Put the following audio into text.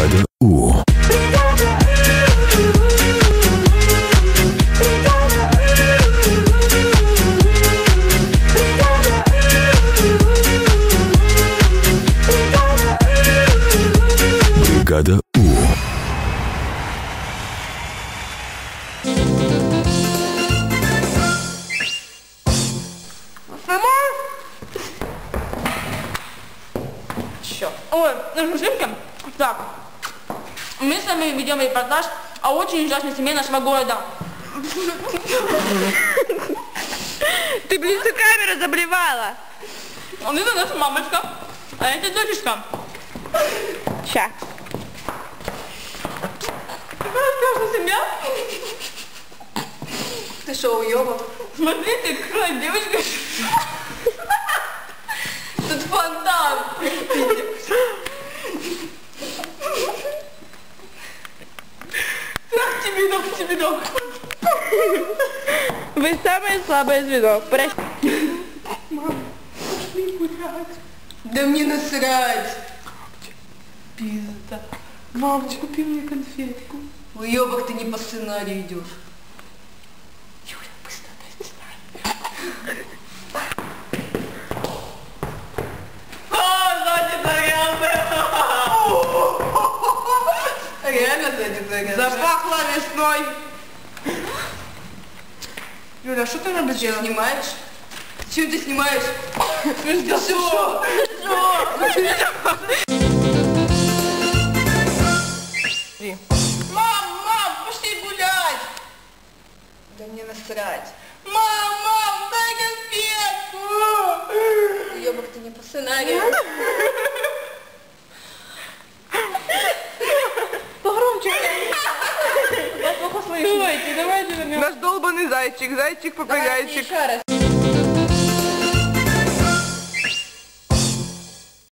Бригада У. Бригада У. Ой, мужчинки, так, мы с вами ведем репортаж о очень ужасной семье нашего города. Ты, блин, всю камеру заблевала. Это наша мамочка, а это дочечка. Ща. Какая страшная семья. Ты шо, уёбок? Смотрите, какая девочка. Тут фонтан. Нах тебе док. Вы самое слабое звено. Прости. Мам, пошли гулять. Да мне насрать. Пизда. Мам, купи мне конфетку. Уёбок, ты не по сценарию идешь. Юля, быстро дай сценарий. Реально сзади. Запахло весной. Юля, что ты надо делать? Снимаешь? Чем ты снимаешь? Что? Мам, пошли гулять. Да мне насрать. Мам, дай конфетку. Уёбок, ты не по сценарию. Погромче. Я плохо слышу. Давайте вернем. Наш долбанный зайчик, Давайте попугайчик. еще раз.